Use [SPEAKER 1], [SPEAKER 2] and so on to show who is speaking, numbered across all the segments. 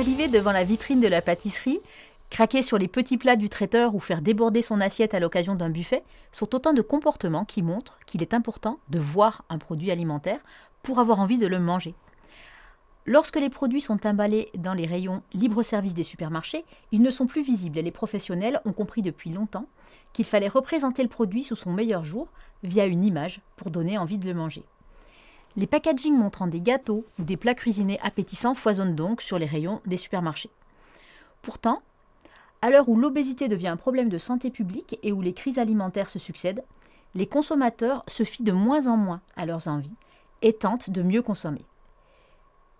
[SPEAKER 1] Saliver devant la vitrine de la pâtisserie, craquer sur les petits plats du traiteur ou faire déborder son assiette à l'occasion d'un buffet sont autant de comportements qui montrent qu'il est important de voir un produit alimentaire pour avoir envie de le manger. Lorsque les produits sont emballés dans les rayons libre-service des supermarchés, ils ne sont plus visibles et les professionnels ont compris depuis longtemps qu'il fallait représenter le produit sous son meilleur jour via une image pour donner envie de le manger. Les packagings montrant des gâteaux ou des plats cuisinés appétissants foisonnent donc sur les rayons des supermarchés. Pourtant, à l'heure où l'obésité devient un problème de santé publique et où les crises alimentaires se succèdent, les consommateurs se fient de moins en moins à leurs envies et tentent de mieux consommer.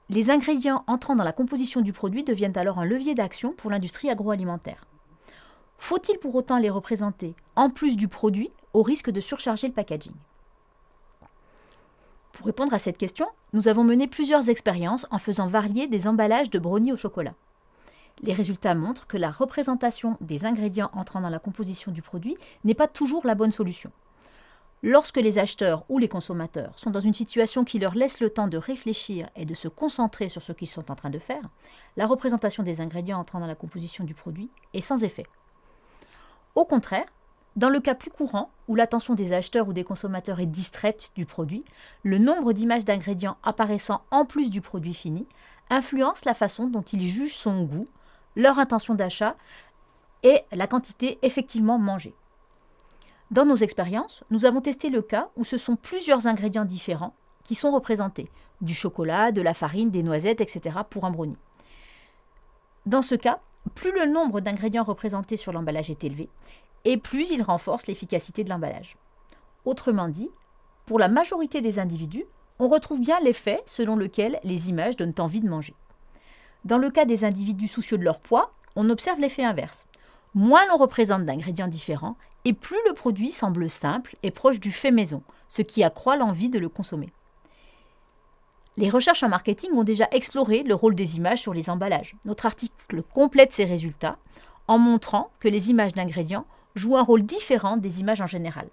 [SPEAKER 1] Les ingrédients entrant dans la composition du produit deviennent alors un levier d'action pour l'industrie agroalimentaire. Faut-il pour autant les représenter, en plus du produit, au risque de surcharger le packaging ? Pour répondre à cette question, nous avons mené plusieurs expériences en faisant varier des emballages de brownies au chocolat. Les résultats montrent que la représentation des ingrédients entrant dans la composition du produit n'est pas toujours la bonne solution. Lorsque les acheteurs ou les consommateurs sont dans une situation qui leur laisse le temps de réfléchir et de se concentrer sur ce qu'ils sont en train de faire, la représentation des ingrédients entrant dans la composition du produit est sans effet. Au contraire, dans le cas plus courant, où l'attention des acheteurs ou des consommateurs est distraite du produit, le nombre d'images d'ingrédients apparaissant en plus du produit fini influence la façon dont ils jugent son goût, leur intention d'achat et la quantité effectivement mangée. Dans nos expériences, nous avons testé le cas où ce sont plusieurs ingrédients différents qui sont représentés, du chocolat, de la farine, des noisettes, etc. pour un brownie. Dans ce cas, plus le nombre d'ingrédients représentés sur l'emballage est élevé, et plus il renforce l'efficacité de l'emballage. Autrement dit, pour la majorité des individus, on retrouve bien l'effet selon lequel les images donnent envie de manger. Dans le cas des individus soucieux de leur poids, on observe l'effet inverse. Moins l'on représente d'ingrédients différents, et plus le produit semble simple et proche du fait maison, ce qui accroît l'envie de le consommer. Les recherches en marketing ont déjà exploré le rôle des images sur les emballages. Notre article complète ces résultats en montrant que les images d'ingrédients jouent un rôle différent des images en général.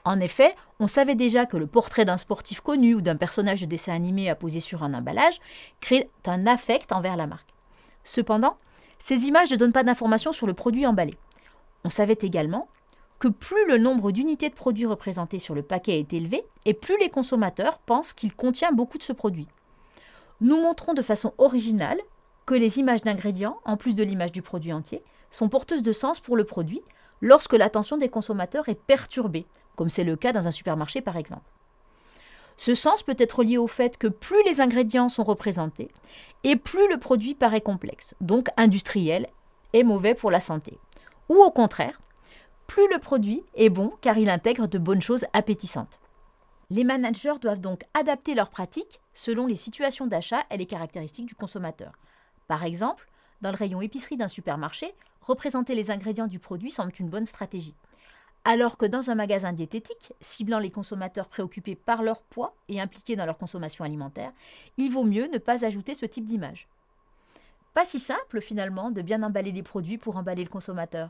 [SPEAKER 1] En effet, on savait déjà que le portrait d'un sportif connu ou d'un personnage de dessin animé apposé sur un emballage crée un affect envers la marque. Cependant, ces images ne donnent pas d'informations sur le produit emballé. On savait également que plus le nombre d'unités de produits représentés sur le paquet est élevé, et plus les consommateurs pensent qu'il contient beaucoup de ce produit. Nous montrons de façon originale que les images d'ingrédients, en plus de l'image du produit entier, sont porteuses de sens pour le produit lorsque l'attention des consommateurs est perturbée, comme c'est le cas dans un supermarché par exemple. Ce sens peut être lié au fait que plus les ingrédients sont représentés, et plus le produit paraît complexe, donc industriel et mauvais pour la santé. Ou au contraire, plus le produit est bon car il intègre de bonnes choses appétissantes. Les managers doivent donc adapter leurs pratiques selon les situations d'achat et les caractéristiques du consommateur. Par exemple, dans le rayon épicerie d'un supermarché, représenter les ingrédients du produit semble une bonne stratégie. Alors que dans un magasin diététique, ciblant les consommateurs préoccupés par leur poids et impliqués dans leur consommation alimentaire, il vaut mieux ne pas ajouter ce type d'image. Pas si simple finalement de bien emballer les produits pour emballer le consommateur.